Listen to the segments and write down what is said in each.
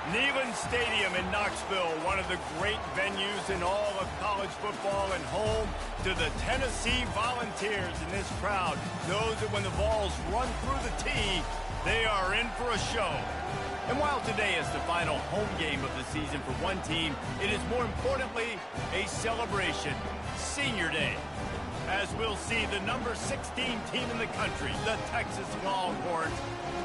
Neyland Stadium in Knoxville, one of the great venues in all of college football and home to the Tennessee Volunteers. And this crowd knows that when the balls run through the tee, they are in for a show. And while today is the final home game of the season for one team, it is more importantly a celebration, Senior Day. As we'll see the number 16 team in the country, the Texas Longhorns,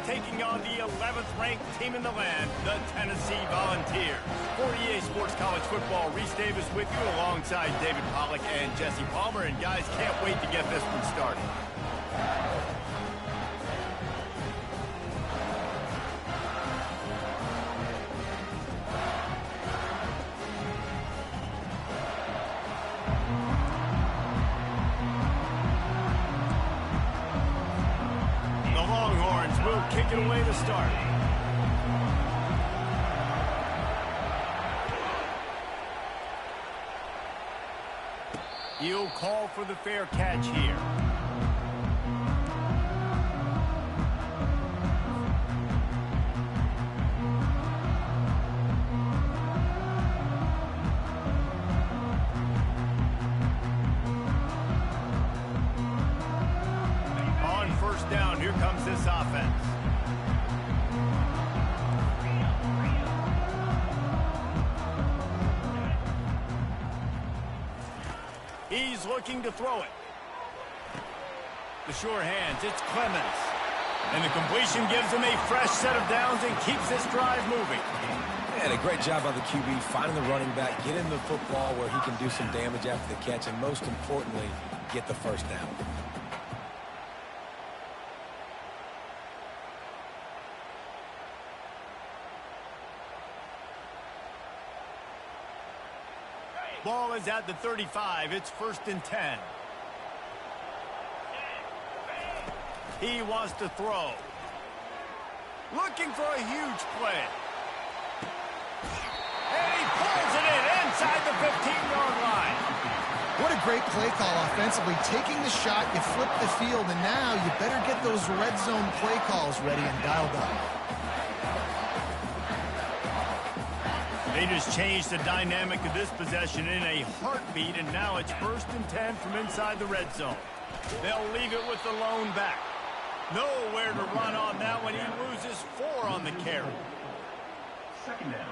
taking on the 11th ranked team in the land, the Tennessee Volunteers. For EA Sports College Football, Reese Davis with you alongside David Pollack and Jesse Palmer. And guys, can't wait to get this one started. Kick it away to start. He'll call for the fair catch here. On first down, here comes this offense. He's looking to throw it. The sure hands, it's Clemens. And the completion gives him a fresh set of downs and keeps this drive moving. And a great job by the QB finding the running back, get him the football where he can do some damage after the catch, and most importantly, get the first down. Ball is at the 35. It's 1st and 10. He wants to throw. Looking for a huge play. And he pulls it in inside the 15-yard line. What a great play call offensively. Taking the shot, you flip the field, and now you better get those red zone play calls ready and dialed up. They just changed the dynamic of this possession in a heartbeat, and now it's 1st and 10 from inside the red zone. They'll leave it with the lone back. Nowhere to run on that one. He loses 4 on the carry. Second down.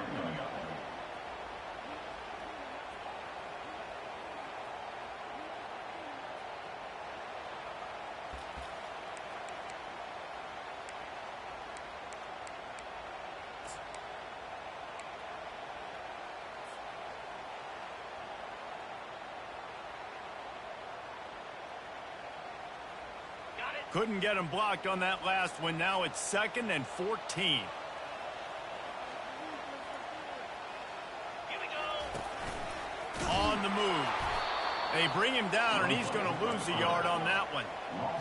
Couldn't get him blocked on that last one. Now it's 2nd and 14. Here we go. On the move. They bring him down, and he's going to lose a yard on that one.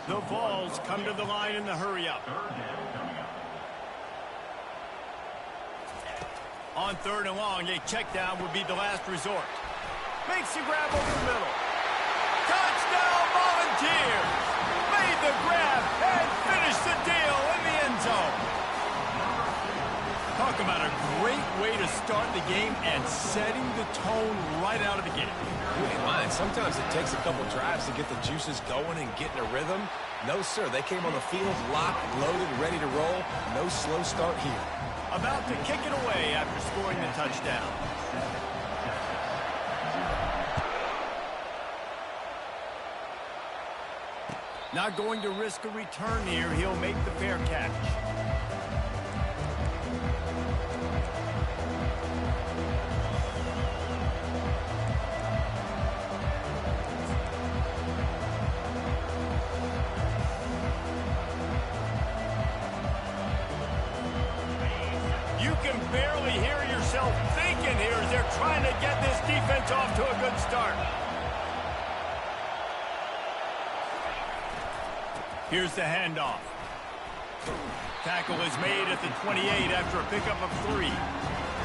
The Vols come to the line in the hurry-up. On 3rd and long, a check down would be the last resort. Makes the grab over the middle. Touchdown, Volunteers! Made the grab and finished the deal in the end zone. Talk about a great way to start the game and setting the tone right out of the gate. You ain't lying. Sometimes it takes a couple drives to get the juices going and get in a rhythm. No, sir. They came on the field locked, loaded, ready to roll. No slow start here. About to kick it away after scoring the touchdown. Not going to risk a return here. He'll make the fair catch. You can barely hear yourself thinking here as they're trying to get this defense off to a good start. Here's the handoff. Tackle is made at the 28 after a pickup of 3.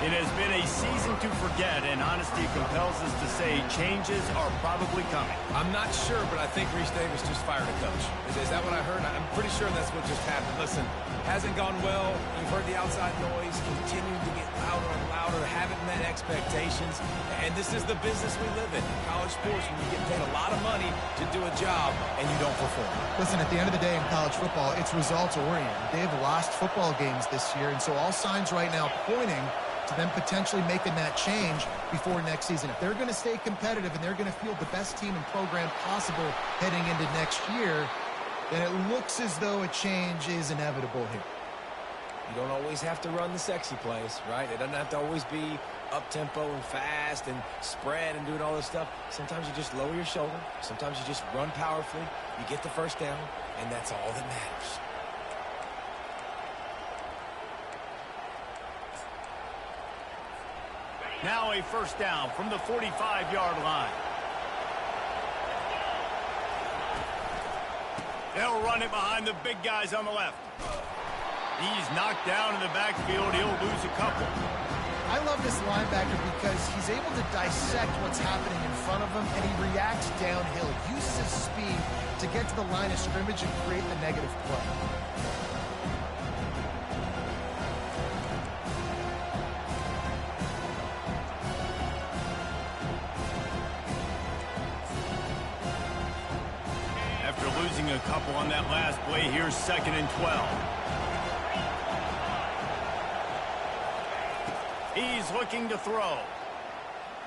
It has been a season to forget, and honesty compels us to say changes are probably coming. I'm not sure, but I think Reese Davis just fired a coach. Is that what I heard? I'm pretty sure that's what just happened. Listen, hasn't gone well. You've heard the outside noise, continued to get louder and louder, haven't met expectations, and this is the business we live in college sports, when you get paid a lot of money to do a job and you don't perform. Listen, at the end of the day in college football, it's results-oriented. They've lost football games this year, and so all signs right now pointing to them potentially making that change before next season. If they're going to stay competitive and they're going to field the best team and program possible heading into next year, then it looks as though a change is inevitable here. You don't always have to run the sexy plays, right? It doesn't have to always be up-tempo and fast and spread and doing all this stuff. Sometimes you just lower your shoulder. Sometimes you just run powerfully. You get the first down, and that's all that matters. Now a first down from the 45-yard line. They'll run it behind the big guys on the left. He's knocked down in the backfield. He'll lose a couple. I love this linebacker because he's able to dissect what's happening in front of him, and he reacts downhill, uses his speed to get to the line of scrimmage and create the negative play. After losing a couple on that last play, here's 2nd and 12. He's looking to throw.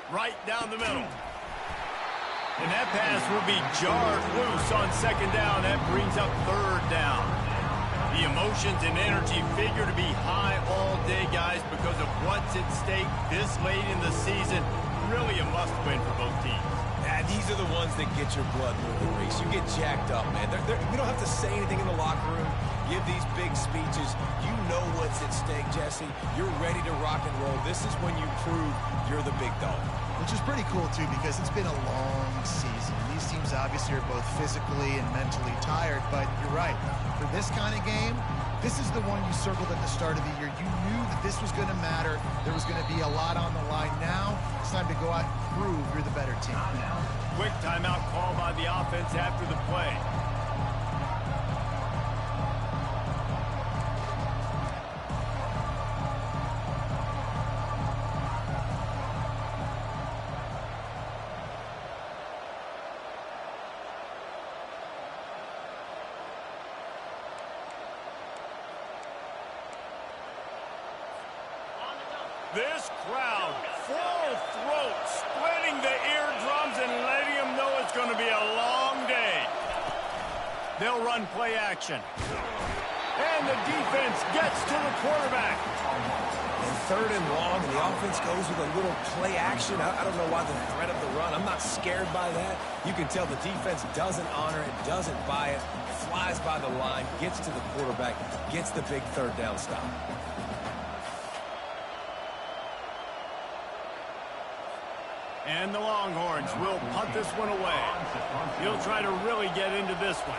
Right down the middle. And that pass will be jarred loose on 2nd down. That brings up 3rd down. The emotions and energy figure to be high all day, guys, because of what's at stake this late in the season. Really a must-win for both teams. These are the ones that get your blood moving, Reese. You get jacked up, man. We don't have to say anything in the locker room, give these big speeches. You know what's at stake, Jesse. You're ready to rock and roll. This is when you prove you're the big dog. Which is pretty cool, too, because it's been a long season. These teams obviously are both physically and mentally tired, but you're right. For this kind of game, this is the one you circled at the start of the year. You knew that this was going to matter. There was going to be a lot on the line. Now it's time to go out and prove you're the better team. Quick timeout call by the offense after the play. This crowd, full throat, splitting the eardrums and letting them know it's going to be a long day. They'll run play action. And the defense gets to the quarterback. And 3rd and long, and the offense goes with a little play action. I don't know why the threat of the run. I'm not scared by that. You can tell the defense doesn't honor it, doesn't buy it, flies by the line, gets to the quarterback, gets the big 3rd down stop. And the Longhorns will punt this one away. He'll try to really get into this one.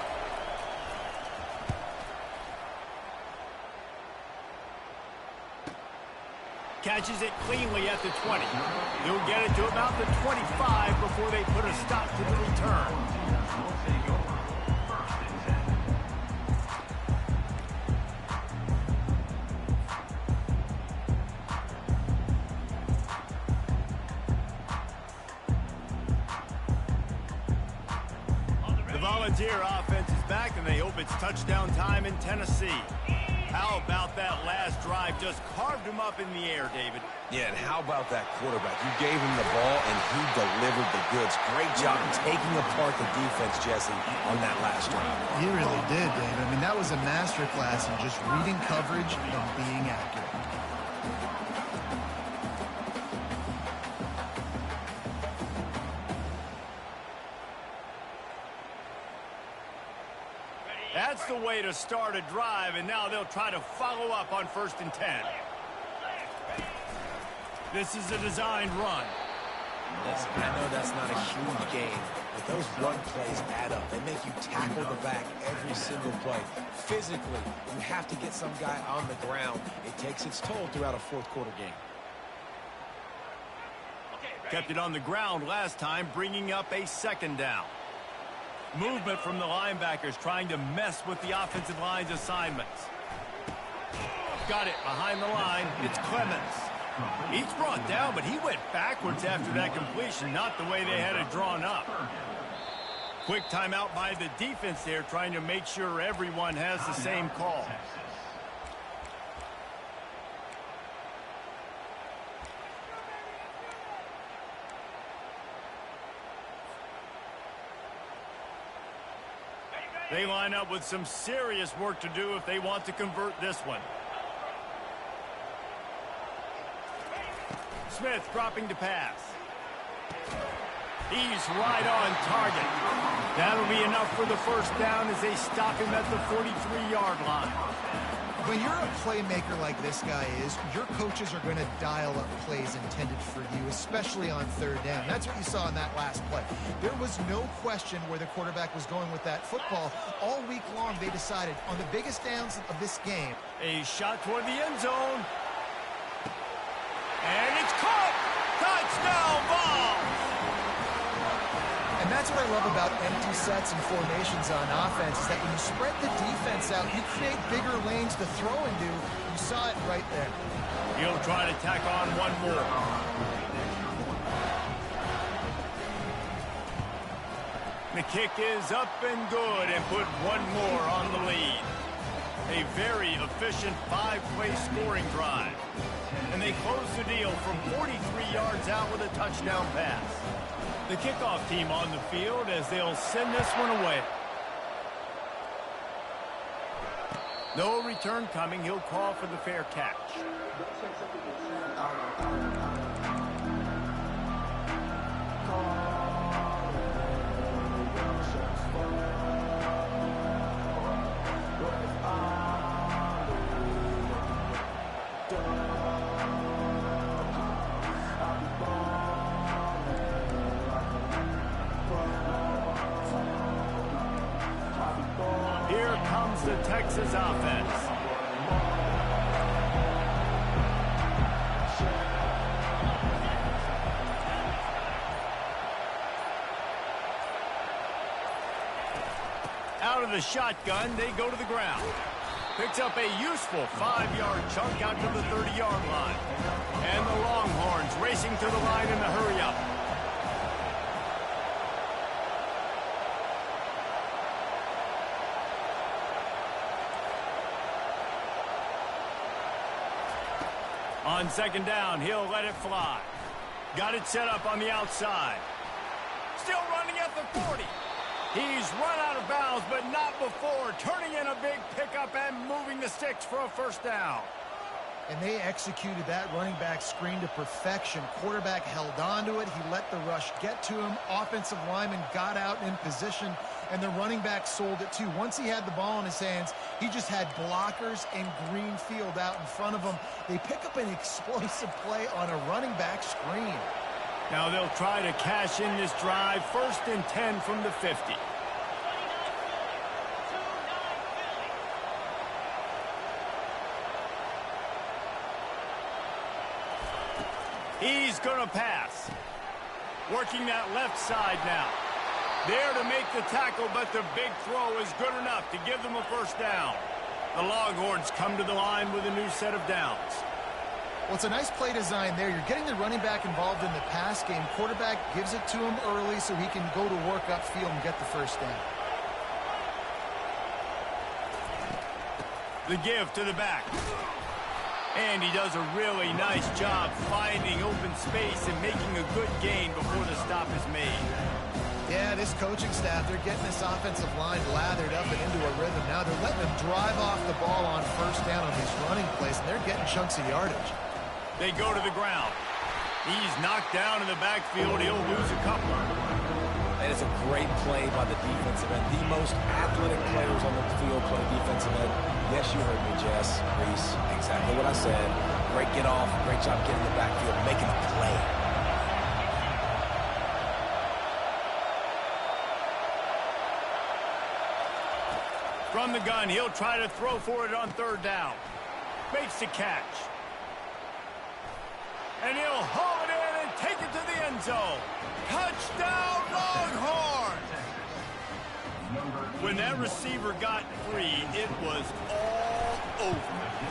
Catches it cleanly at the 20. He'll get it to about the 25 before they put a stop to the return. Volunteer offense is back, and they hope it's touchdown time in Tennessee. How about that last drive? Just carved him up in the air, David. Yeah, and how about that quarterback? You gave him the ball, and he delivered the goods. Great job taking apart the defense, Jesse, on that last drive. He really did, David. I mean, that was a masterclass in just reading coverage and being accurate. That's the way to start a drive, and now they'll try to follow up on 1st and 10. This is a designed run. Listen, I know that's not a huge game, but those run plays add up. They make you tackle the back every single play. Physically, you have to get some guy on the ground. It takes its toll throughout a 4th quarter game. Kept it on the ground last time, bringing up a second down. Movement from the linebackers trying to mess with the offensive line's assignments. Got it behind the line. It's Clemens. He's brought down, but he went backwards after that completion, not the way they had it drawn up. Quick timeout by the defense there, trying to make sure everyone has the same call. They line up with some serious work to do if they want to convert this one. Smith dropping to pass. He's right on target. That'll be enough for the first down as they stop him at the 43-yard line. When you're a playmaker like this guy is, your coaches are going to dial up plays intended for you, especially on third down. That's what you saw in that last play. There was no question where the quarterback was going with that football. All week long, they decided on the biggest downs of this game. A shot toward the end zone. And it's caught! Touchdown ball! And that's what I love about empty sets and formations on offense, is that when you spread the defense out, you create bigger lanes to throw into. You saw it right there. He'll try to tack on one more. The kick is up and good, and put one more on the lead. A very efficient 5-play scoring drive. And they close the deal from 43 yards out with a touchdown pass. The kickoff team on the field as they'll send this one away. No return coming. He'll call for the fair catch. The Texas offense. Out of the shotgun, they go to the ground. Picks up a useful 5-yard chunk out to the 30-yard line. And the Longhorns racing to the line in the hurry-up. On second down, he'll let it fly. Got it set up on the outside. Still running at the 40. He's run out of bounds, but not before. Turning in a big pickup and moving the sticks for a first down. And they executed that running back screen to perfection. Quarterback held on to it. He let the rush get to him. Offensive lineman got out in position, and the running back sold it too. Once he had the ball in his hands, he just had blockers and green field out in front of him. They pick up an explosive play on a running back screen. Now they'll try to cash in this drive. 1st and 10 from the 50. He's going to pass. Working that left side now. There to make the tackle, but the big throw is good enough to give them a first down. The Longhorns come to the line with a new set of downs. Well, it's a nice play design there. You're getting the running back involved in the pass game. Quarterback gives it to him early so he can go to work upfield and get the first down. The give to the back. And he does a really nice job finding open space and making a good gain before the stop is made. Yeah, this coaching staff, they're getting this offensive line lathered up and into a rhythm. Now they're letting them drive off the ball on first down on these running plays, and they're getting chunks of yardage. They go to the ground. He's knocked down in the backfield. He'll lose a couple. And it's a great play by the defensive end. The most athletic players on the field play defensive end. Yes, you heard me, Jess, Reese. Exactly what I said. Great get off. Great job getting in the backfield, making a play. From the gun, he'll try to throw for it on 3rd down. Makes the catch. And he'll haul it in and take it to the end end zone. Touchdown, Longhorns! When that receiver got free, it was all over.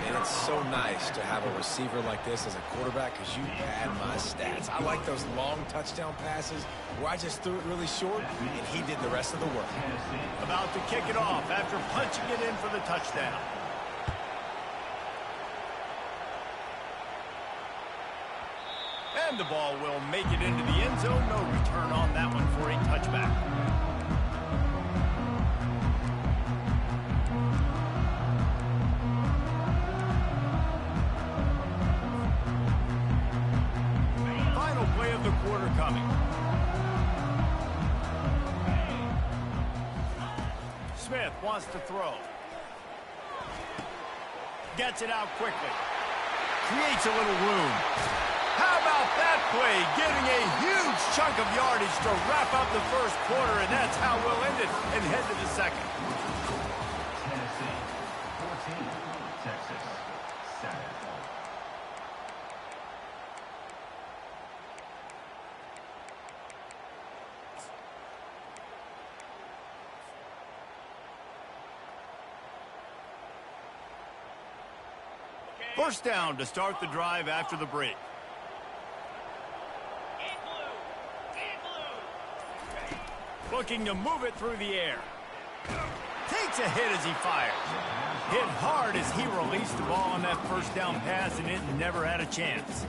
And it's so nice to have a receiver like this as a quarterback because you pad my stats. I like those long touchdown passes where I just threw it really short and he did the rest of the work. About to kick it off after punching it in for the touchdown. And the ball will make it into the end zone. No return on that one for a touchback. Final play of the quarter coming. Smith wants to throw. Gets it out quickly. Creates a little room. How about that play? Getting a huge chunk of yardage to wrap up the first quarter, and that's how we'll end it and head to the second. Tennessee 14, Texas 7. First down to start the drive after the break. Looking to move it through the air. Takes a hit as he fires. Hit hard as he released the ball on that first down pass, and it never had a chance.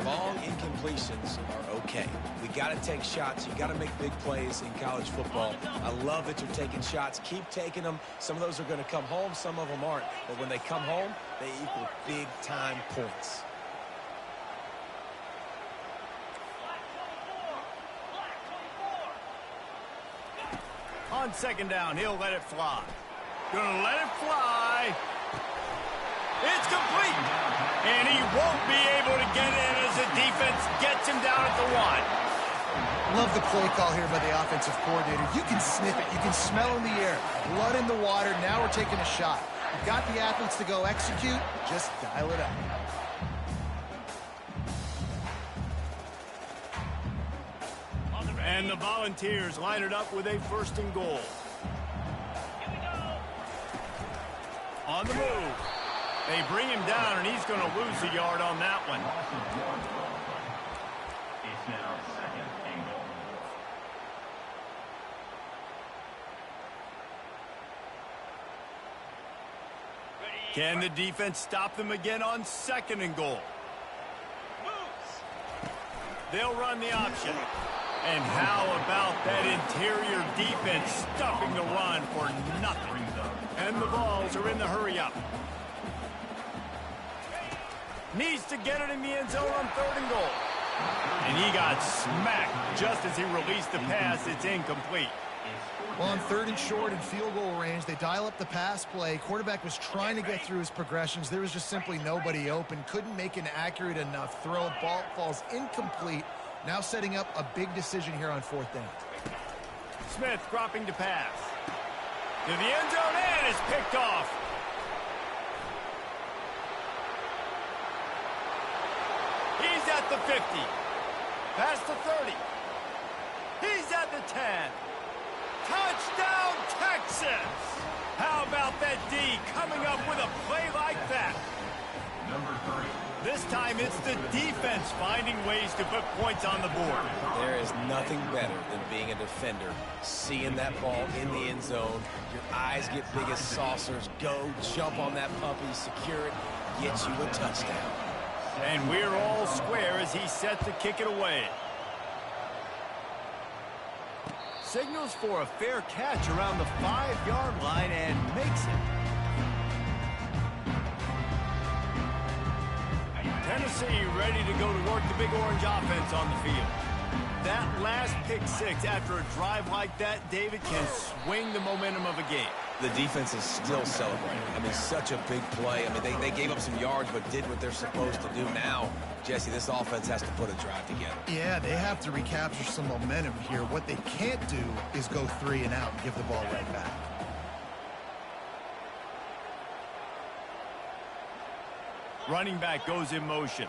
Long incompletions are okay. We got to take shots. You got to make big plays in college football. I love that you're taking shots. Keep taking them. Some of those are going to come home. Some of them aren't. But when they come home, they equal big-time points. On second down, he'll let it fly. Gonna let it fly. It's complete. And he won't be able to get in as the defense gets him down at the 1. Love the play call here by the offensive coordinator. You can sniff it. You can smell in the air. Blood in the water. Now we're taking a shot. You've got the athletes to go execute. Just dial it up. And the Volunteers line it up with a 1st and goal. On the move. They bring him down, and he's going to lose a yard on that one. It's now 2nd and goal. Can the defense stop them again on 2nd and goal? They'll run the option. And how about that interior defense stuffing the run for nothing? And the balls are in the hurry-up. Needs to get it in the end zone on 3rd and goal. And he got smacked just as he released the pass. It's incomplete. Well, on 3rd and short and field goal range, they dial up the pass play. Quarterback was trying to get through his progressions. There was just simply nobody open. Couldn't make an accurate enough throw. Ball falls incomplete. Now setting up a big decision here on 4th down. Smith dropping to pass. To the end zone, and it's picked off. He's at the 50. Past the 30. He's at the 10. Touchdown, Texas! How about that D coming up with a play like that? Number 3. This time it's the defense finding ways to put points on the board. There is nothing better than being a defender, seeing that ball in the end zone. Your eyes get big as saucers. Go, jump on that puppy, secure it, get you a touchdown. And we're all square as he's set to kick it away. Signals for a fair catch around the 5-yard line and makes it. Tennessee ready to go to work the Big Orange offense on the field. That last pick 6 after a drive like that, David, can swing the momentum of a game. The defense is still celebrating. I mean, such a big play. I mean, they gave up some yards, but did what they're supposed to do. Now, Jesse, this offense has to put a drive together. Yeah, they have to recapture some momentum here. What they can't do is go 3 and out and give the ball right back. Running back goes in motion.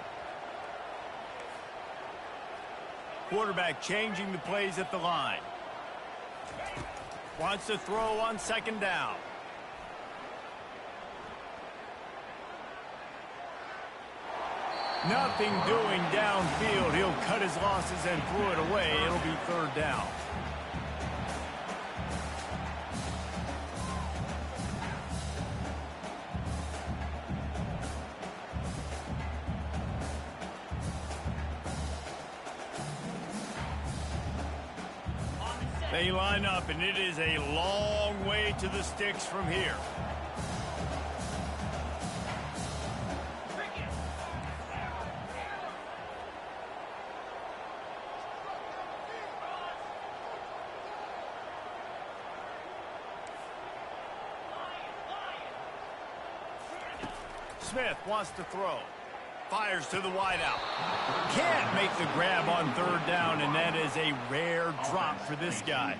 Quarterback changing the plays at the line. Wants to throw on second down. Nothing doing downfield. He'll cut his losses and throw it away. It'll be third down. They line up, and it is a long way to the sticks from here. Smith wants to throw. Fires to the wideout. Can't make the grab on third down, and that is a rare drop for this guy.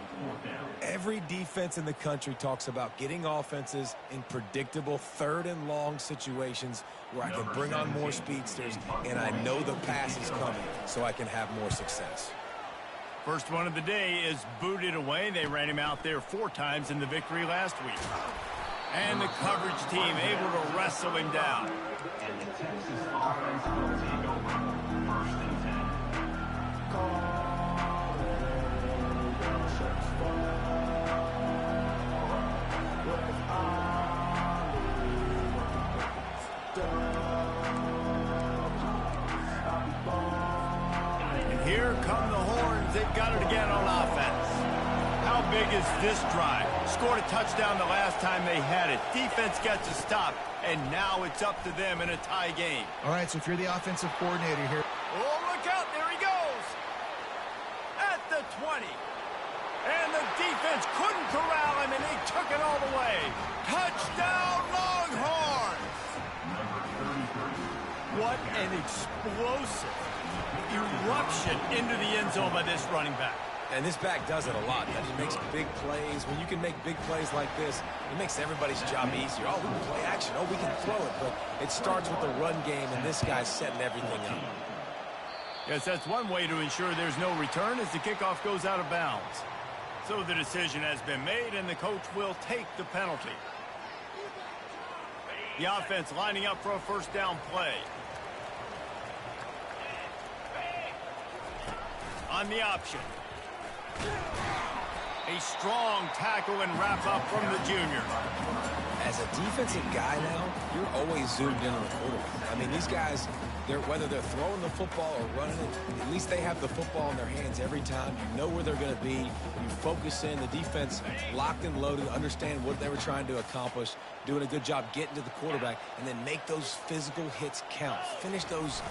Every defense in the country talks about getting offenses in predictable third and long situations where I can bring on more speedsters, and I know the pass is coming, so I can have more success. First one of the day is booted away. They ran him out there 4 times in the victory last week. And the coverage team able to wrestle him down. And the Texas offense will take over. 1st and 10. And here come the horns. They've got it again on offense. How big is this drive? Scored a touchdown the last time they had it. Defense gets a stop, and now it's up to them in a tie game. All right, so if you're the offensive coordinator here. Oh, look out. There he goes. At the 20. And the defense couldn't corral him, and they took it all the way. Touchdown, Longhorns. What an explosive eruption into the end zone by this running back. And this back does it a lot. He makes big plays. When you can make big plays like this, it makes everybody's job easier. Oh, we can play action. Oh, we can throw it. But it starts with the run game, and this guy's setting everything up. Yes, that's one way to ensure there's no return as the kickoff goes out of bounds. So the decision has been made, and the coach will take the penalty. The offense lining up for a first down play. On the option. A strong tackle and wrap up from the junior. As a defensive guy now, you're always zoomed in on the quarterback. I mean, these guys, whether they're throwing the football or running it, at least they have the football in their hands every time. You know where they're going to be. You focus in. The defense locked and loaded, understand what they were trying to accomplish, doing a good job getting to the quarterback, and then make those physical hits count. Finish those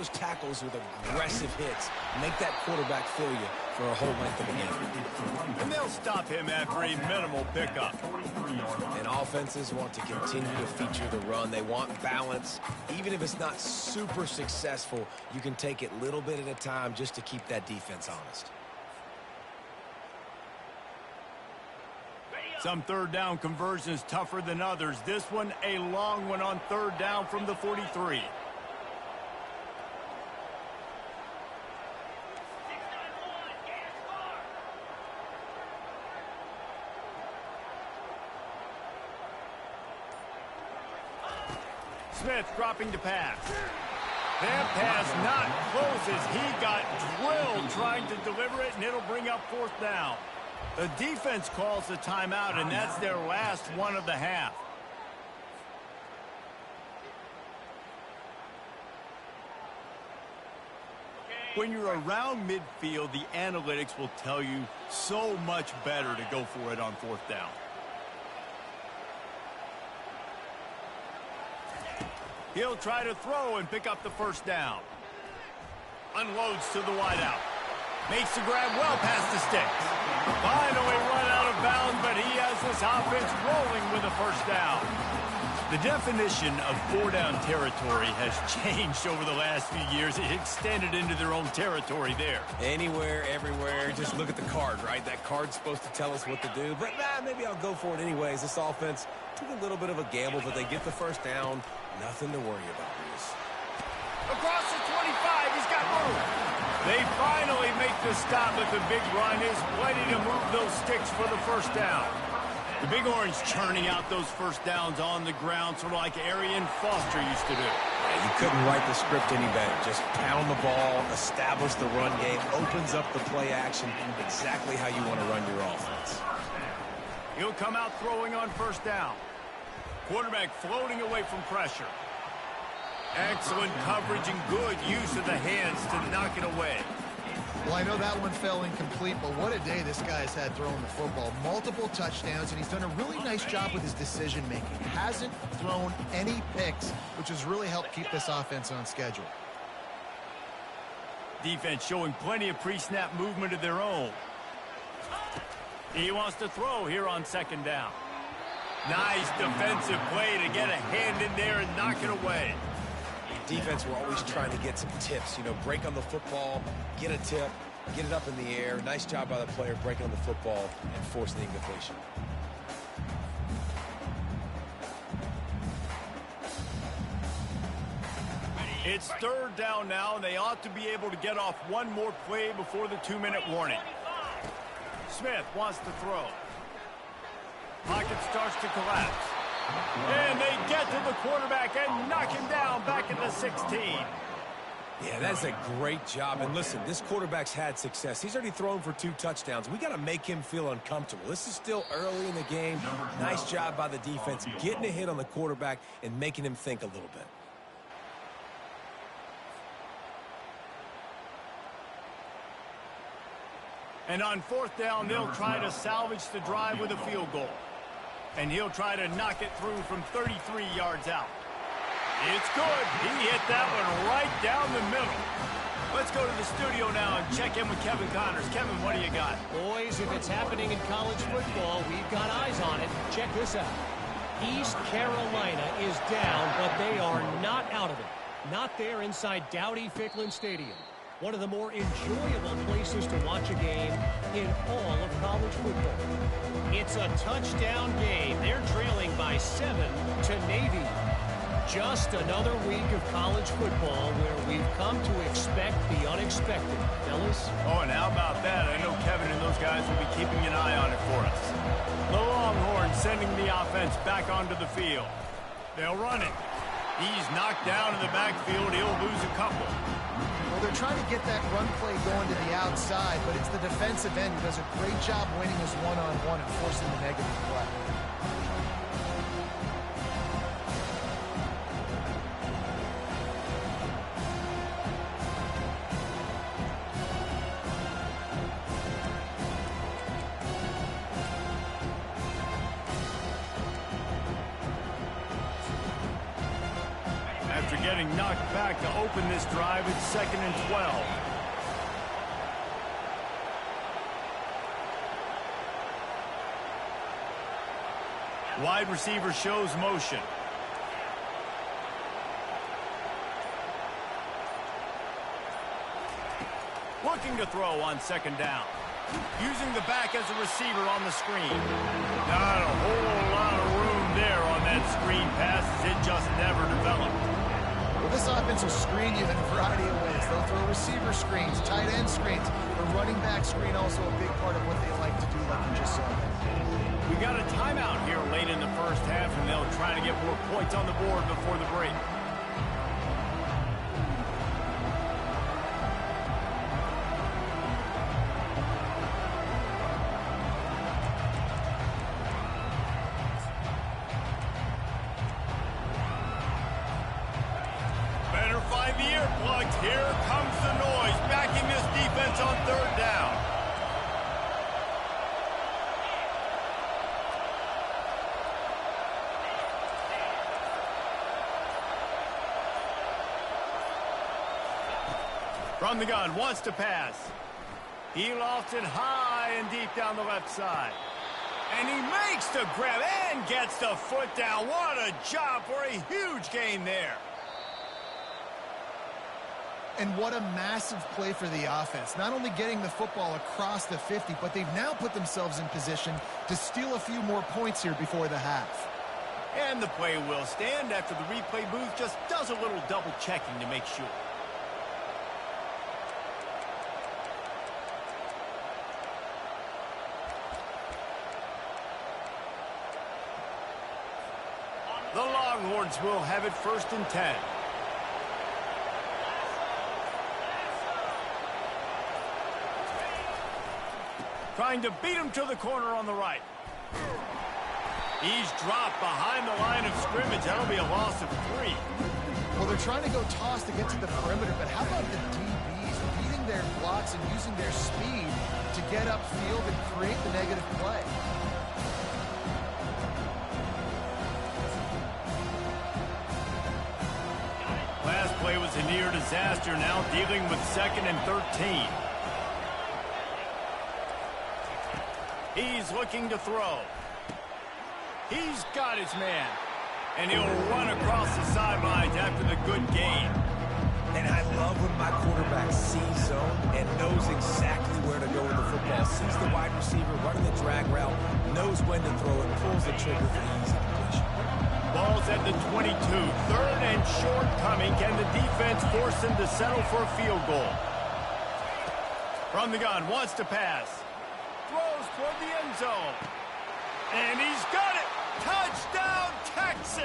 tackles with aggressive hits. Make that quarterback feel you for a whole length of the game. And they'll stop him after a minimal pickup. And offenses want to continue to feature the run. They want balance. Even if it's not super successful, you can take it little bit at a time just to keep that defense honest. Some third down conversions tougher than others. This one, a long one on third down from the 43. Smith dropping to pass. That pass not close as he got drilled trying to deliver it, and it'll bring up fourth down. The defense calls the timeout, and that's their last one of the half. When you're around midfield, the analytics will tell you so much better to go for it on fourth down. He'll try to throw and pick up the first down. Unloads to the wideout. Makes the grab well past the sticks. Finally run out of bounds, but he has this offense rolling with a first down. The definition of four-down territory has changed over the last few years. It extended into their own territory there. Anywhere, everywhere, just look at the card, right? That card's supposed to tell us what to do, but maybe I'll go for it anyways. This offense took a little bit of a gamble, but they get the first down. Nothing to worry about, Bruce. Across the 25, he's got room. They finally make the stop, but the big run is plenty to move those sticks for the first down. The Big Orange churning out those first downs on the ground, sort of like Arian Foster used to do. Yeah, you couldn't write the script any better. Just pound the ball, establish the run game, opens up the play action, exactly how you want to run your offense. He'll come out throwing on first down. Quarterback floating away from pressure. Excellent coverage and good use of the hands to knock it away. Well, I know that one fell incomplete, but what a day this guy's had throwing the football. Multiple touchdowns, and he's done a really nice job with his decision-making. Hasn't thrown any picks, which has really helped keep this offense on schedule. Defense showing plenty of pre-snap movement of their own. He wants to throw here on second down. Nice defensive play to get a hand in there and knock it away. Defense, we're always trying to get some tips. You know, break on the football, get a tip, get it up in the air. Nice job by the player breaking on the football and forcing the incompletion. It's third down now, and they ought to be able to get off one more play before the 2-minute warning. Smith wants to throw. Pocket starts to collapse. And they get to the quarterback and knock him down back at the 16. Yeah, that's a great job. And listen, this quarterback's had success. He's already thrown for 2 touchdowns. We got to make him feel uncomfortable. This is still early in the game. Nice job by the defense, getting a hit on the quarterback and making him think a little bit. And on fourth down, they'll try to salvage the drive with a field goal. And he'll try to knock it through from 33 yards out. It's good. He hit that one right down the middle. Let's go to the studio now and check in with Kevin Connors. Kevin, what do you got? Boys, if it's happening in college football, we've got eyes on it. Check this out. East Carolina is down, but they are not out of it. Not there inside Dowdy-Ficklin Stadium. One of the more enjoyable places to watch a game in all of college football. It's a touchdown game. They're trailing by 7 to Navy. Just another week of college football where we've come to expect the unexpected. Fellas? Oh, and how about that? I know Kevin and those guys will be keeping an eye on it for us. The Longhorns sending the offense back onto the field. They'll run it. He's knocked down in the backfield. He'll lose a couple. Well, they're trying to get that run play going to the outside, but it's the defensive end who does a great job winning his one-on-one and forcing the negative play. After getting knocked back to open this drive, it's 2nd and 12. Wide receiver shows motion. Looking to throw on 2nd down. Using the back as a receiver on the screen. Not a whole lot of room there on that screen pass as it just never developed. Well, this offense will screen you in a variety of ways. They'll throw receiver screens, tight end screens. The running back screen also a big part of what they like to do, like you just saw there. We got a timeout here late in the first half, and they'll try to get more points on the board before the break. Better find the earplugs. Here comes the noise, backing this defense on 3rd down. From the gun, wants to pass. He lofts it high and deep down the left side. And he makes the grab and gets the foot down. What a job for a huge gain there. And what a massive play for the offense. Not only getting the football across the 50, but they've now put themselves in position to steal a few more points here before the half. And the play will stand after the replay booth just does a little double checking to make sure. The Longhorns will have it 1st and 10. Trying to beat him to the corner on the right. He's dropped behind the line of scrimmage. That'll be a loss of 3. Well, they're trying to go toss to get to the perimeter, but how about the DBs beating their blocks and using their speed to get upfield and create the negative play? Last play was a near disaster, now dealing with 2nd and 13. He's looking to throw. He's got his man. And he'll run across the sidelines after the good gain. And I love when my quarterback sees zone and knows exactly where to go with the football. Sees the wide receiver running the drag route, knows when to throw it, pulls the trigger for the easy completion. Ball's at the 22. 3rd and short coming. Can the defense force him to settle for a field goal? From the gun, wants to pass. Throws toward the end zone. And he's got it. Touchdown, Texas!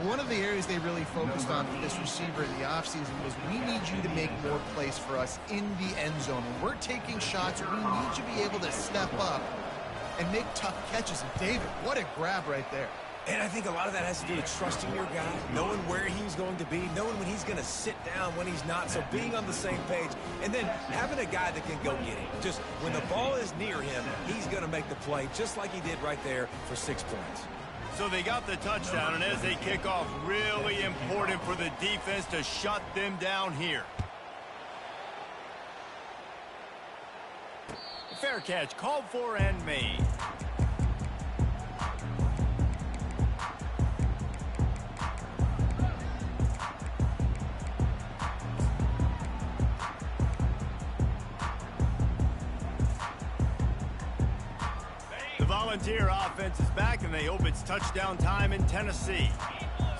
One of the areas they really focused on for this receiver in the offseason was we need you to make more plays for us in the end zone. When we're taking shots, we need you to be able to step up and make tough catches. And David, what a grab right there. And I think a lot of that has to do with trusting your guy, knowing where he's going to be, knowing when he's going to sit down, when he's not, so being on the same page, and then having a guy that can go get him. Just when the ball is near him, he's going to make the play, just like he did right there for 6 points. So they got the touchdown, and as they kick off, really important for the defense to shut them down here. Fair catch called for and made. Volunteer offense is back, and they hope it's touchdown time in Tennessee.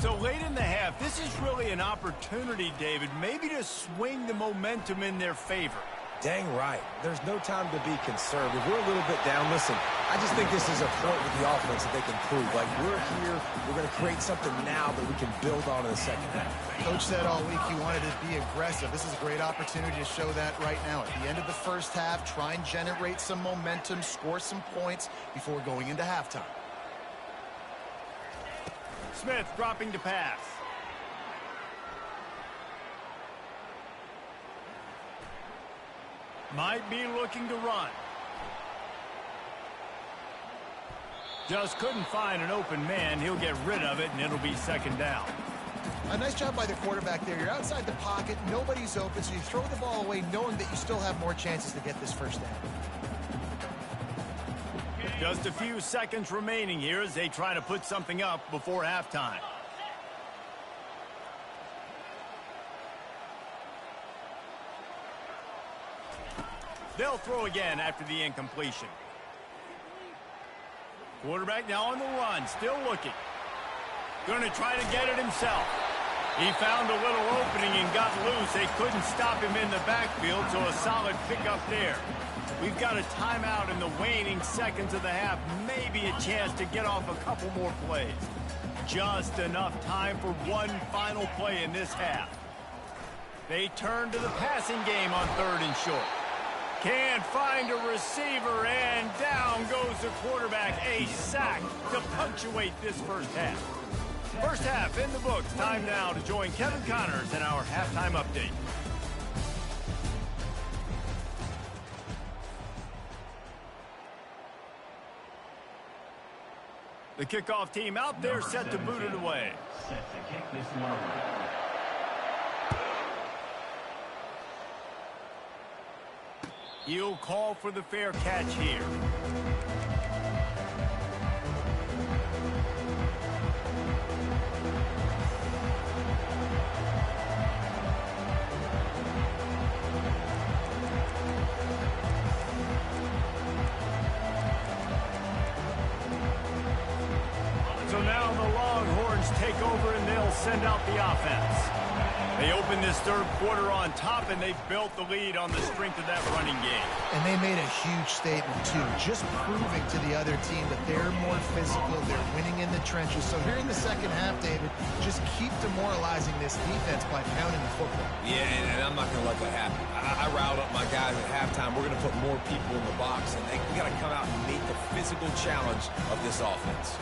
So late in the half, this is really an opportunity, David, maybe to swing the momentum in their favor. Dang right. There's no time to be conservative. We're a little bit down. Listen, I just think this is a point with the offense that they can prove. Like, we're here, we're going to create something now that we can build on in the second half. Coach said all week he wanted to be aggressive. This is a great opportunity to show that right now. At the end of the first half, try and generate some momentum, score some points before going into halftime. Smith dropping to pass. Might be looking to run. Just couldn't find an open man. He'll get rid of it, and it'll be 2nd down. A nice job by the quarterback there. You're outside the pocket. Nobody's open, so you throw the ball away knowing that you still have more chances to get this 1st down. Just a few seconds remaining here as they try to put something up before halftime. They'll throw again after the incompletion. Quarterback now on the run, still looking. Going to try to get it himself. He found a little opening and got loose. They couldn't stop him in the backfield, so a solid pickup there. We've got a timeout in the waning seconds of the half. Maybe a chance to get off a couple more plays. Just enough time for one final play in this half. They turn to the passing game on 3rd and short. Can't find a receiver, and down goes the quarterback. A sack to punctuate this first half. First half in the books. Time now to join Kevin Connors in our halftime update. The kickoff team out there set to boot it away. Set to kick this one away. He'll call for the fair catch here. So now the Longhorns take over and they'll send out the offense. They open this third quarter on top, and they've built the lead on the strength of that running game. And they made a huge statement, too, just proving to the other team that they're more physical, they're winning in the trenches. So here in the second half, David, just keep demoralizing this defense by pounding the football. Yeah, and I'm not going to let that happen. I riled up my guys at halftime. We're going to put more people in the box, and we got to come out and meet the physical challenge of this offense.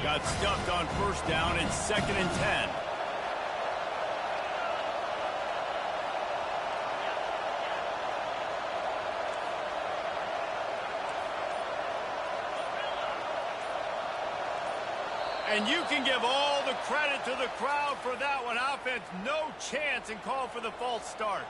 Got stuffed on first down. It's 2nd and 10. And you can give all the credit to the crowd for that one. Offense, no chance, and call for the false start.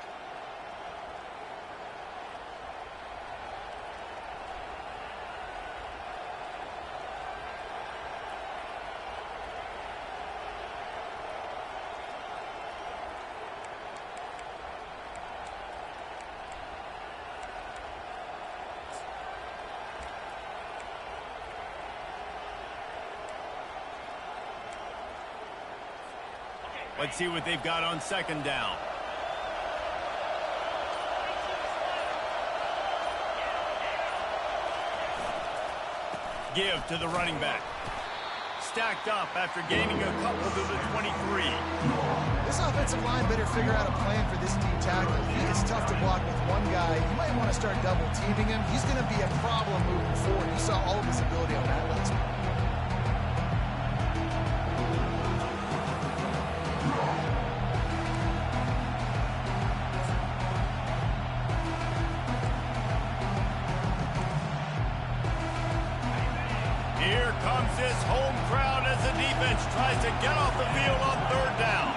Let's see what they've got on 2nd down. Give to the running back. Stacked up after gaining a couple to the 23. This offensive line better figure out a plan for this D tackle. He is tough to block with one guy. You might want to start double teaming him. He's going to be a problem moving forward. You saw all of his ability on that last one. Here comes this home crowd as the defense tries to get off the field on 3rd down.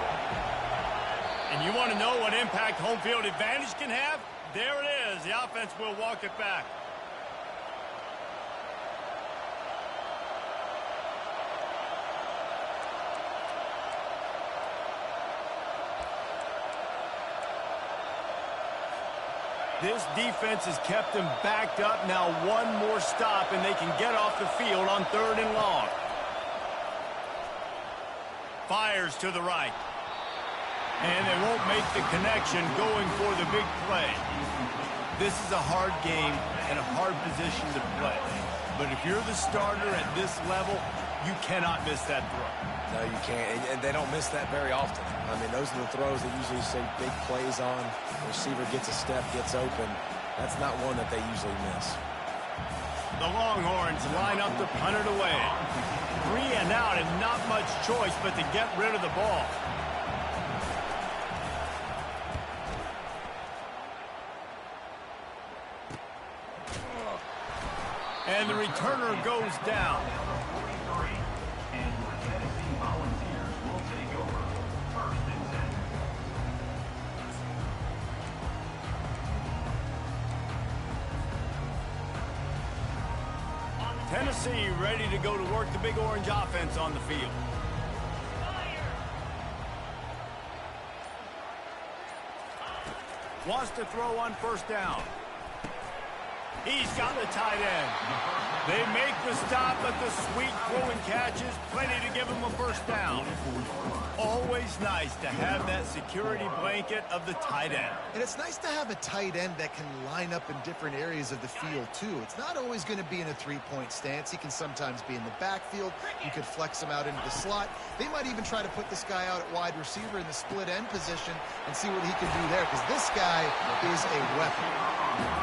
And you want to know what impact home field advantage can have? There it is. The offense will walk it back. This defense has kept them backed up. Now one more stop, and they can get off the field on 3rd and long. Fires to the right. And they won't make the connection going for the big play. This is a hard game and a hard position to play. But if you're the starter at this level, you cannot miss that throw. No, you can't. And they don't miss that very often. I mean, those are the throws that usually say big plays on. The receiver gets a step, gets open. That's not one that they usually miss. The Longhorns line up to punt it away. 3 and out, and not much choice but to get rid of the ball. And the returner goes down. And the Tennessee Volunteers will take over 1st and 10. Tennessee ready to go to work the Big Orange offense on the field. Wants to throw on 1st down. He's got the tight end. They make the stop, but the sweet throwing catch is plenty to give him a 1st down. Always nice to have that security blanket of the tight end. And it's nice to have a tight end that can line up in different areas of the field, too. It's not always going to be in a three-point stance. He can sometimes be in the backfield. You could flex him out into the slot. They might even try to put this guy out at wide receiver in the split end position and see what he can do there, because this guy is a weapon.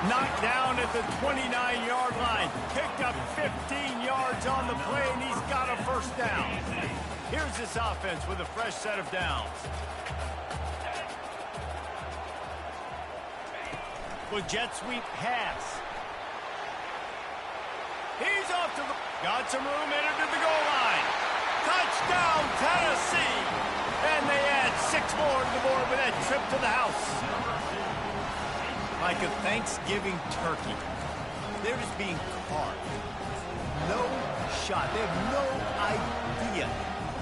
Knocked down at the 29-yard line. Picked up 15 yards on the play, and he's got a 1st down. Here's this offense with a fresh set of downs. With jet sweep pass. He's off to the... Got some room, entered to the goal line. Touchdown, Tennessee! And they add 6 more to the board with that trip to the house. Like a Thanksgiving turkey. They're just being carved. No shot. They have no idea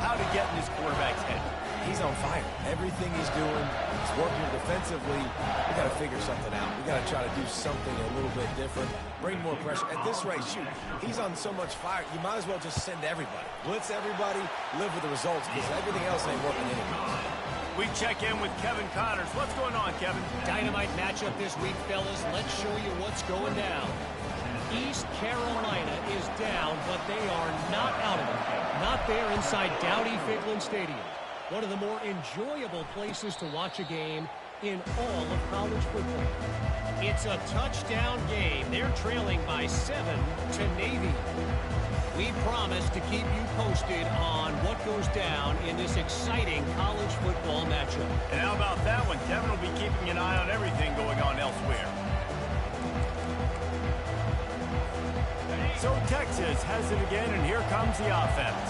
how to get in his quarterback's head. He's on fire. Everything he's doing, he's working defensively. We got to figure something out. We got to try to do something a little bit different, bring more pressure. At this rate, shoot, he's on so much fire, you might as well just send everybody. Blitz everybody, live with the results, because everything else ain't working anymore. We check in with Kevin Connors. What's going on, Kevin? Dynamite matchup this week, fellas. Let's show you what's going down. East Carolina is down, but they are not out of it. Not there inside Dowdy-Ficklen Stadium. One of the more enjoyable places to watch a game in all of college football. It's a touchdown game. They're trailing by 7 to Navy. We promise to keep you posted on what goes down in this exciting college football matchup. And how about that one? Kevin will be keeping an eye on everything going on elsewhere. So Texas has it again, and here comes the offense.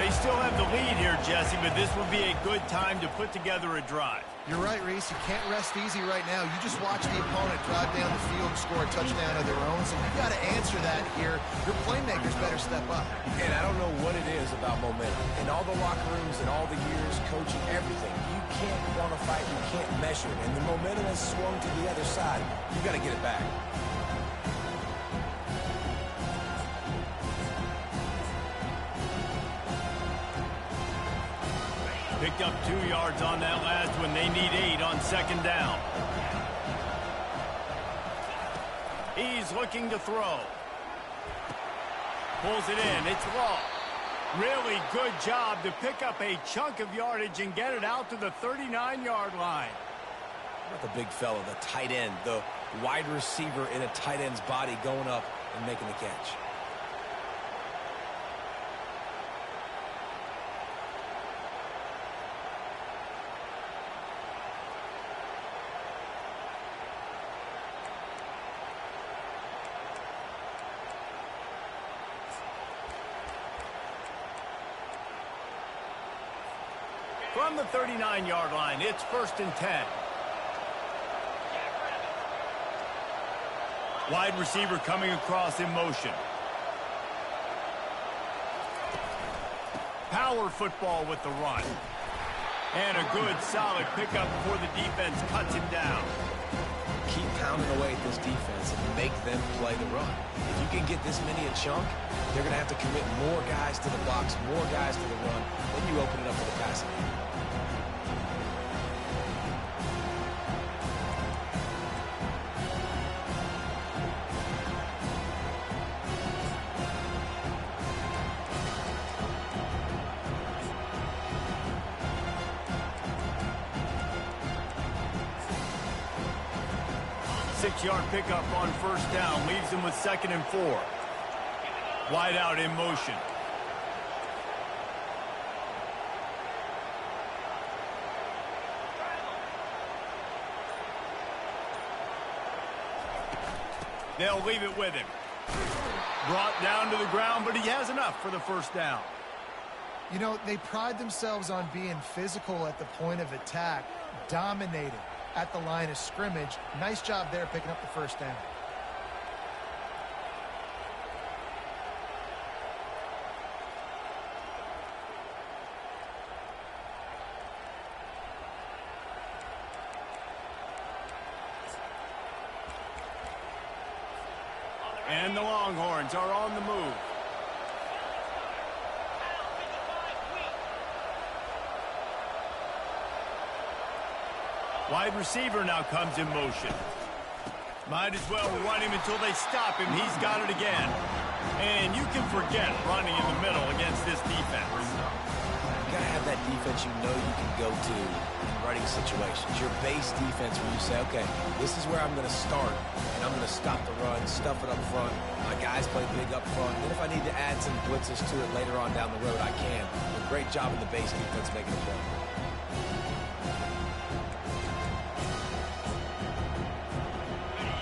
They still have the lead here, Jesse, but this would be a good time to put together a drive. You're right, Reese. You can't rest easy right now. You just watch the opponent drive down the field and score a touchdown of their own, so you've got to answer that here. Your playmakers better step up. And I don't know what it is about momentum. In all the locker rooms and all the years, coaching, everything, you can't quantify it, you can't measure it. And the momentum has swung to the other side. You got to get it back. Picked up 2 yards on that last one. They need 8 on second down. He's looking to throw. Pulls it in. It's long. Really good job to pick up a chunk of yardage and get it out to the 39-yard line. What about the big fella, the tight end, the wide receiver in a tight end's body going up and making the catch? From the 39-yard line, it's 1st and 10. Wide receiver coming across in motion. Power football with the run. And a good, solid pickup before the defense cuts him down. Keep pounding away at this defense and make them play the run. If you can get this many a chunk, they're going to have to commit more guys to the box, more guys to the run. Then you open it up for the passing game. 6-yard pickup on 1st down. Leaves him with 2nd and 4. Wide out in motion. They'll leave it with him. Brought down to the ground, but he has enough for the 1st down. You know, they pride themselves on being physical at the point of attack, dominating at the line of scrimmage. Nice job there picking up the 1st down. And the Longhorns are on the move. Wide receiver now comes in motion. Might as well run him until they stop him. He's got it again. And you can forget running in the middle against this defense. You got to have that defense you know you can go to in running situations. Your base defense where you say, okay, this is where I'm going to start, and I'm going to stop the run, stuff it up front. My guys play big up front. Then if I need to add some blitzes to it later on down the road, I can. A great job in the base defense making a play.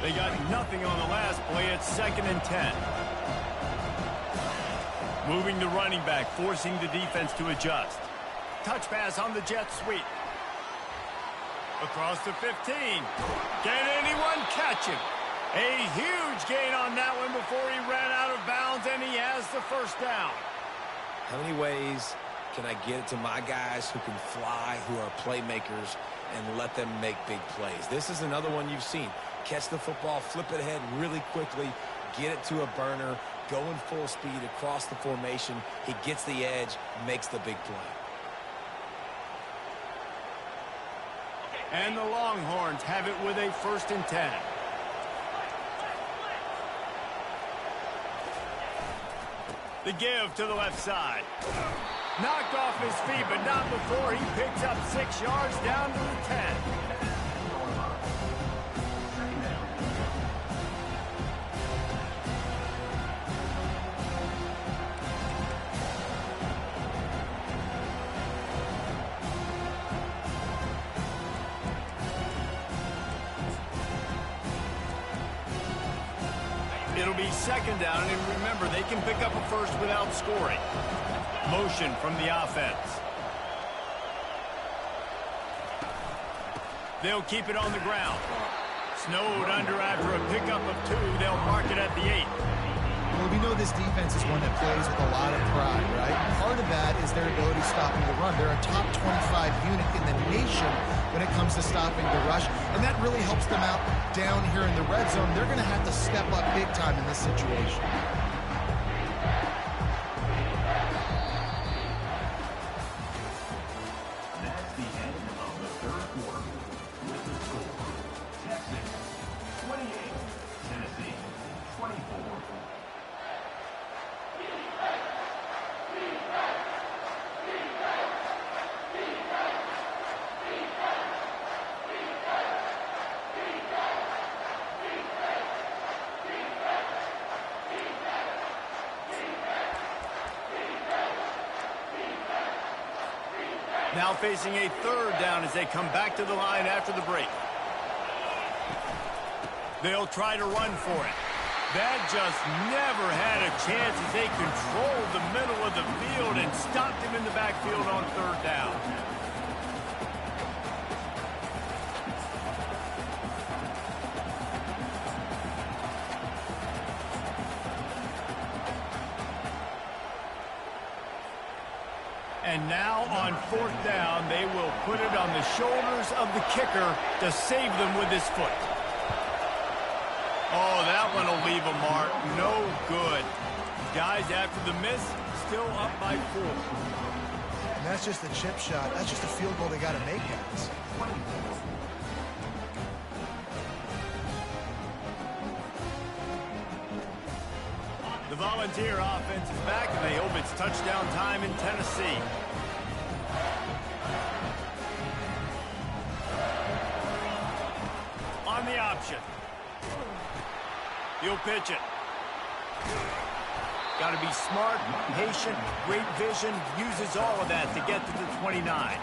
They got nothing on the last play. It's 2nd and 10. Moving the running back, forcing the defense to adjust. Touch pass on the jet sweep. Across the 15. Can anyone catch him? A huge gain on that one before he ran out of bounds, and he has the 1st down. How many ways Can I get it to my guys who can fly, who are playmakers, and let them make big plays? This is another one you've seen. Catch the football, flip it ahead really quickly, get it to a burner, going full speed across the formation. He gets the edge, makes the big play. And the Longhorns have it with a 1st and 10. The give to the left side. Knocked off his feet, but not before he picks up 6 yards down to the 10. It'll be 2nd down, and remember, they can pick up a first without scoring. Motion from the offense. They'll keep it on the ground. Snowed under after a pickup of 2. They'll mark it at the 8. Well, we know this defense is one that plays with a lot of pride, right? Part of that is their ability stopping the run. They're a top 25 unit in the nation when it comes to stopping the rush, and that really helps them out down here in the red zone. They're going to have to step up big time in this situation. That's the end of the 3rd quarter. With the score, Texas 28, Tennessee 24. Now facing a 3rd down as they come back to the line after the break. They'll try to run for it. That just never had a chance as they controlled the middle of the field and stopped him in the backfield on 3rd down. And now on 4th down, they will put it on the shoulders of the kicker to save them with his foot. Oh, that one will leave a mark. No good. Guys, after the miss, still up by 4. And that's just a chip shot. That's just a field goal they got to make, guys. The Volunteer offense is back, and they hope it's touchdown time in Tennessee. On the option. He'll pitch it. Got to be smart, patient, great vision, uses all of that to get to the 29.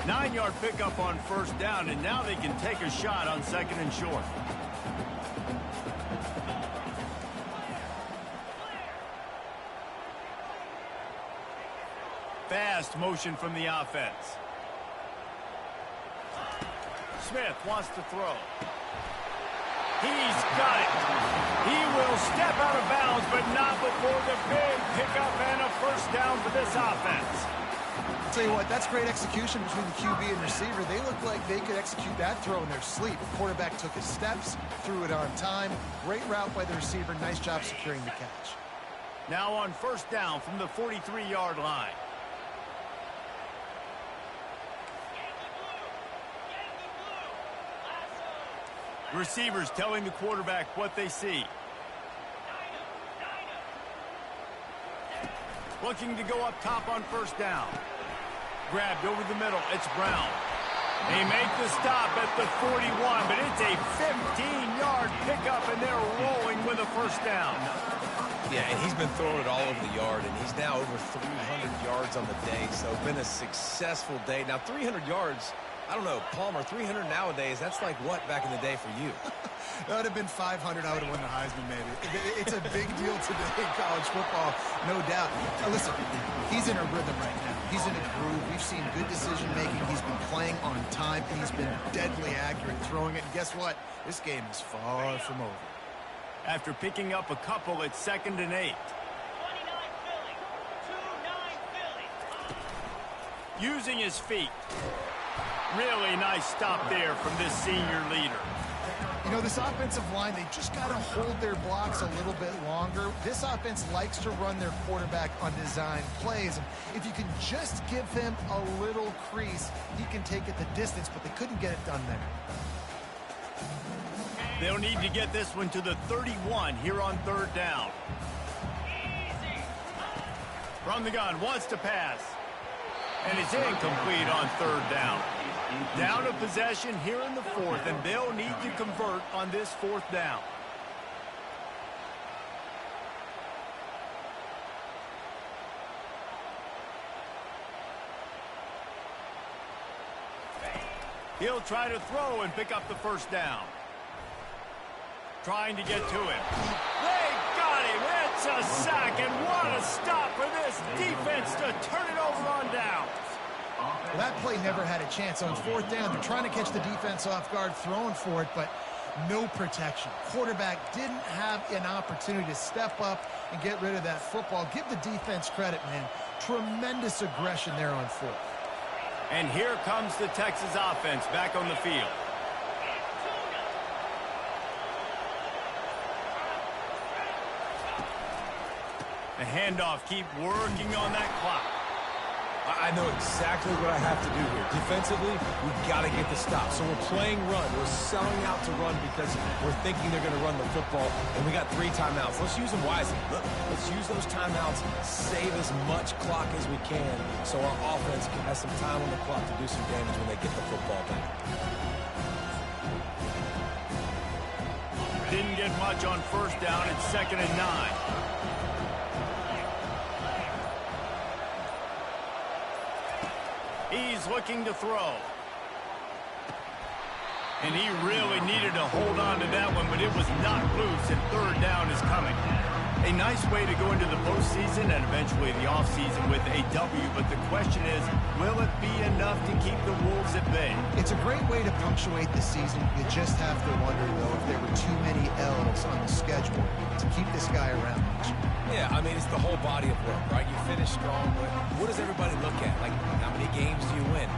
9-yard pickup on 1st down, and now they can take a shot on 2nd and short. Fast motion from the offense. Smith wants to throw. He's got it. He will step out of bounds, but not before the big pickup and a 1st down for this offense. I'll tell you what, that's great execution between the QB and receiver. They look like they could execute that throw in their sleep. The quarterback took his steps, threw it on time. Great route by the receiver. Nice job securing the catch. Now on 1st down from the 43-yard line. Receivers telling the quarterback what they see. Looking to go up top on 1st down. Grabbed over the middle. It's Brown. They make the stop at the 41, but it's a 15-yard pickup, and they're rolling with a 1st down. Yeah, and he's been throwing it all over the yard, and he's now over 300 yards on the day, so been a successful day. Now, 300 yards, I don't know, Palmer, 300 nowadays, that's like what back in the day for you? That would have been 500. I would have won the Heisman, maybe. It's a big deal today in college football, no doubt. Now, listen, he's in a rhythm right now. He's in a groove. We've seen good decision-making. He's been playing on time, and he's been deadly accurate throwing it. And guess what? This game is far from over. after picking up a couple at 2nd and 8. 29 Philly. 2-9 Philly. Using his feet. Really nice stop there from this senior leader. You know, this offensive line, they just got to hold their blocks a little bit longer. This offense likes to run their quarterback on design plays. And if you can just give him a little crease, he can take it the distance, but they couldn't get it done there. They'll need to get this one to the 31 here on 3rd down. From the gun, wants to pass. And it's incomplete on 3rd down. Down a possession here in the 4th, and they'll need to convert on this 4th down. He'll try to throw and pick up the 1st down. Trying to get to him. They got him. It's a sack, and what a stop for this defense to turn it over on down. Well, that play never had a chance. On 4th down, they're trying to catch the defense off guard, throwing for it, but no protection. Quarterback didn't have an opportunity to step up and get rid of that football. Give the defense credit, man. Tremendous aggression there on 4th. And here comes the Texas offense back on the field. The handoff, keep working on that clock. I know exactly what I have to do here. Defensively, we've got to get the stop. So we're playing run. We're selling out to run because we're thinking they're going to run the football, and we got 3 timeouts. Let's use them wisely. Look, let's use those timeouts, save as much clock as we can so our offense has some time on the clock to do some damage when they get the football back. Didn't get much on 1st down. It's 2nd and 9. He's looking to throw. And he really needed to hold on to that one, but it was not loose, and 3rd down is coming. A nice way to go into the postseason and eventually the offseason with a W, but the question is, will it be enough to keep the Wolves at bay? It's a great way to punctuate the season. You just have to wonder, though, if there were too many L's on the schedule to keep this guy around. Yeah, I mean, it's the whole body of work, right? You finish strong, but what does everybody look at? Like, how many games do you win?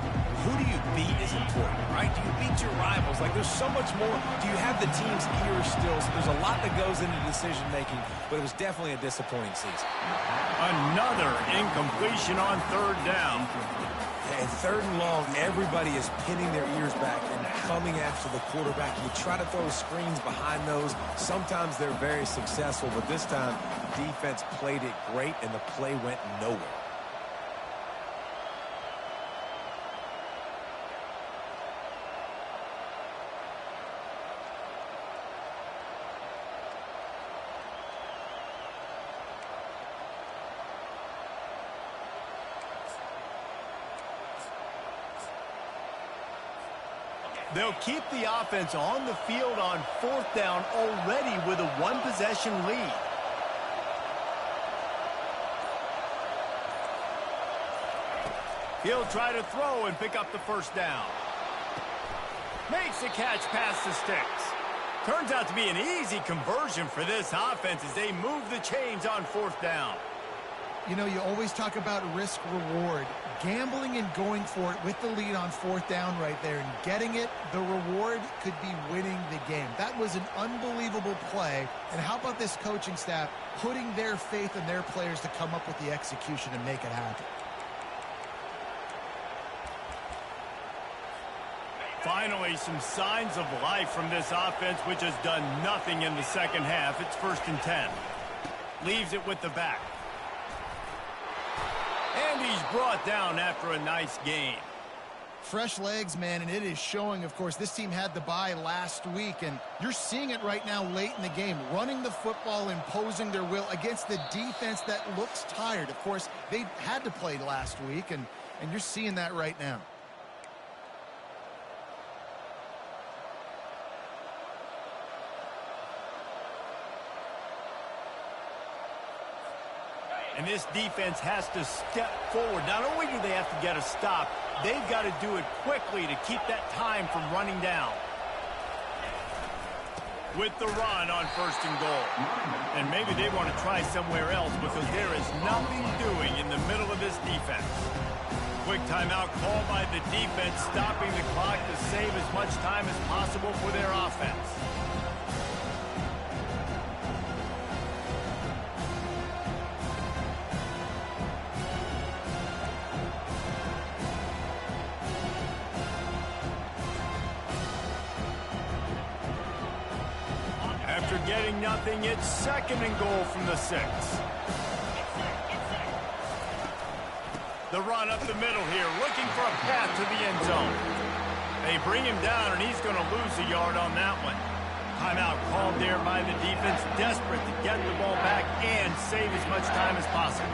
Who do you beat is important, right? Do you beat your rivals? Like, there's so much more. Do you have the team's ears still? So there's a lot that goes into decision-making, but it was definitely a disappointing season. Another incompletion on 3rd down. And 3rd and long, everybody is pinning their ears back and coming after the quarterback. You try to throw screens behind those. Sometimes they're very successful, but this time, defense played it great, and the play went nowhere. They'll keep the offense on the field on 4th down already with a 1-possession lead. He'll try to throw and pick up the 1st down. Makes the catch past the sticks. Turns out to be an easy conversion for this offense as they move the chains on 4th down. You know, you always talk about risk-reward. Gambling and going for it with the lead on 4th down right there and getting it, the reward could be winning the game. That was an unbelievable play. And how about this coaching staff putting their faith in their players to come up with the execution and make it happen? Finally, some signs of life from this offense, which has done nothing in the 2nd half. It's 1st and 10. Leaves it with the back. And he's brought down after a nice gain. Fresh legs, man, and it is showing, of course. This team had the bye last week, and you're seeing it right now late in the game. Running the football, imposing their will against the defense that looks tired. Of course, they had to play last week, and you're seeing that right now. And this defense has to step forward. Not only do they have to get a stop, they've got to do it quickly to keep that time from running down. with the run on 1st and goal. And maybe they want to try somewhere else because there is nothing doing in the middle of this defense. Quick timeout called by the defense, stopping the clock to save as much time as possible for their offense. After getting nothing, it's 2nd and goal from the 6. The run up the middle here, looking for a path to the end zone. They bring him down, and he's going to lose a yard on that one. Timeout called there by the defense, desperate to get the ball back and save as much time as possible.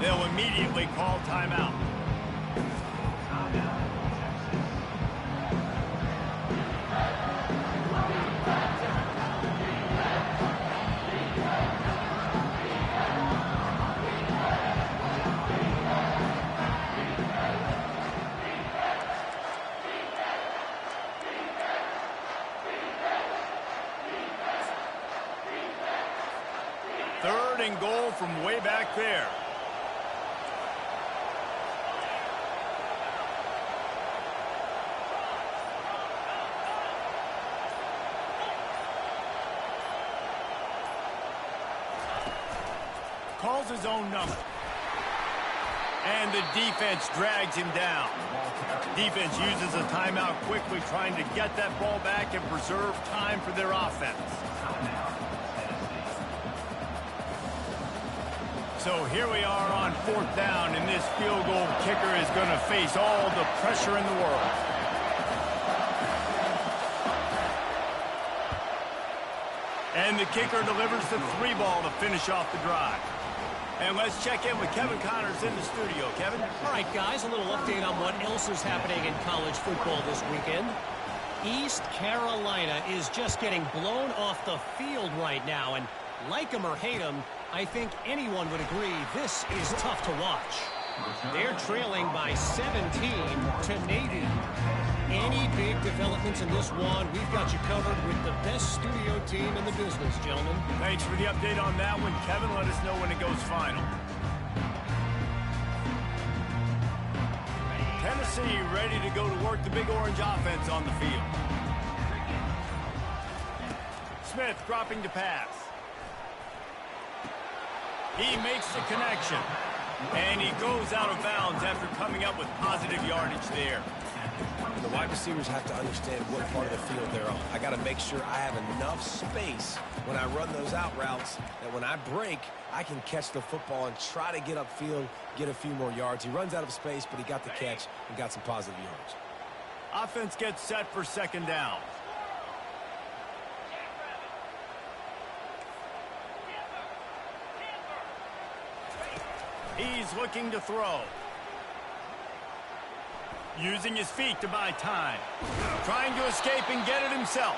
They'll immediately call timeout. Third and goal from way back there. Calls his own number. And the defense drags him down. Defense uses a timeout quickly, trying to get that ball back and preserve time for their offense. So here we are on 4th down, and this field goal kicker is going to face all the pressure in the world. And the kicker delivers the 3 ball to finish off the drive. And let's check in with Kevin Connors in the studio. Kevin? All right, guys, a little update on what else is happening in college football this weekend. East Carolina is just getting blown off the field right now, and like them or hate them, I think anyone would agree this is tough to watch. They're trailing by 17 to Navy. Any big developments in this one, we've got you covered with the best studio team in the business, gentlemen. Thanks for the update on that one, Kevin. Let us know when it goes final. Tennessee ready to go to work the Big Orange offense on the field. Smith dropping to pass. He makes the connection. And he goes out of bounds after coming up with positive yardage there. The wide receivers have to understand what part of the field they're on. I got to make sure I have enough space when I run those out routes that when I break, I can catch the football and try to get upfield, get a few more yards. He runs out of space, but he got the catch and got some positive yards. Offense gets set for 2nd down. He's looking to throw. Using his feet to buy time. Trying to escape and get it himself.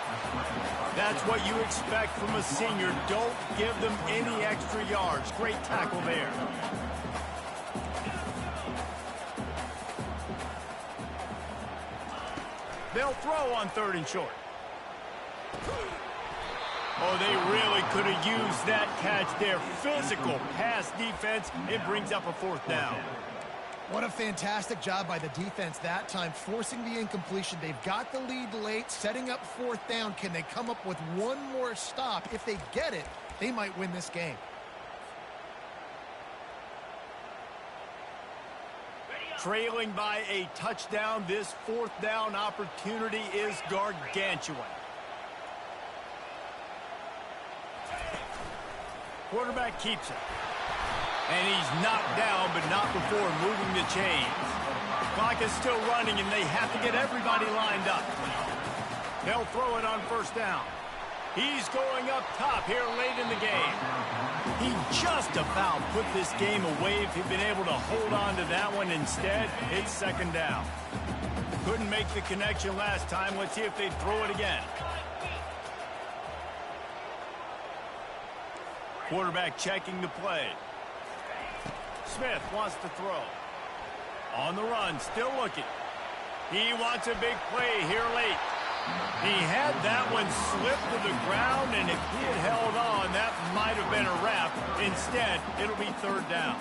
That's what you expect from a senior. Don't give them any extra yards. Great tackle there. They'll throw on 3rd and short. Oh, they really could have used that catch there. Physical pass defense. It brings up a 4th down. What a fantastic job by the defense that time, forcing the incompletion. They've got the lead late, setting up 4th down. Can they come up with one more stop? If they get it, they might win this game. Trailing by a touchdown, this 4th down opportunity is gargantuan. Quarterback keeps it. And he's knocked down, but not before moving the chains. Clock is still running, and they have to get everybody lined up. They'll throw it on 1st down. He's going up top here late in the game. He just about put this game away if he'd been able to hold on to that one. Instead, it's second down. Couldn't make the connection last time. Let's see if they throw it again. Quarterback checking the play. Smith wants to throw. On the run, still looking. He wants a big play here late. He had that one slip to the ground, and if he had held on, that might have been a wrap. Instead, it'll be third down.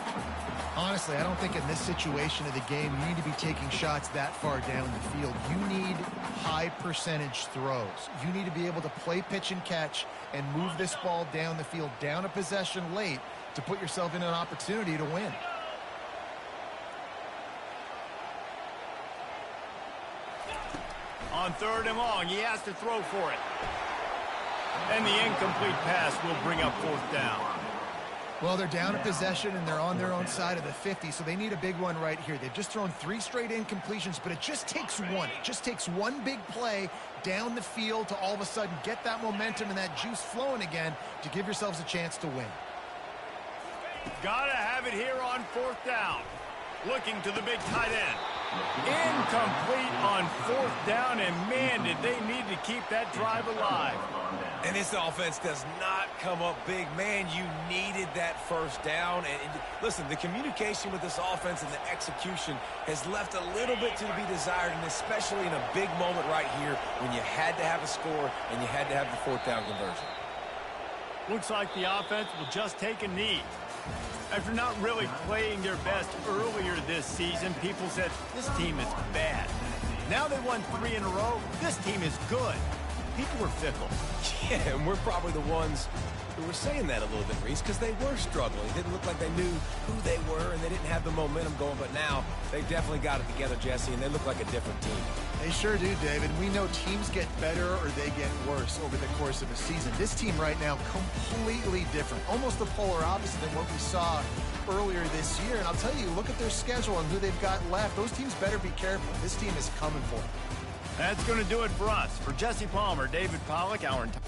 Honestly, I don't think in this situation of the game you need to be taking shots that far down the field. You need high percentage throws. You need to be able to play pitch and catch and move this ball down the field, down a possession late, to put yourself in an opportunity to win. On third and long, he has to throw for it. And the incomplete pass will bring up fourth down. Well, they're down a possession, and they're on their own side of the 50, so they need a big one right here. They've just thrown 3 straight incompletions, but it just takes one. It just takes one big play down the field to all of a sudden get that momentum and that juice flowing again to give yourselves a chance to win. Gotta have it here on fourth down. Looking to the big tight end. Incomplete on fourth down, and man, did they need to keep that drive alive. And this offense does not come up big. Man, you needed that first down. And listen, the communication with this offense and the execution has left a little bit to be desired, and especially in a big moment right here when you had to have a score and you had to have the fourth down conversion. Looks like the offense will just take a knee. After not really playing their best earlier this season, people said, this team is bad. Now they won 3 in a row. This team is good. People were fickle. Yeah, and we're probably the ones who were saying that a little bit, Reese, because they were struggling. It didn't look like they knew who they were, and they didn't have the momentum going. But now they definitely got it together, Jesse, and they look like a different team. They sure do, David. We know teams get better or they get worse over the course of a season. This team right now, completely different. Almost the polar opposite than what we saw earlier this year. And I'll tell you, look at their schedule and who they've got left. Those teams better be careful. This team is coming for them. That's going to do it for us. For Jesse Palmer, David Pollack, our entire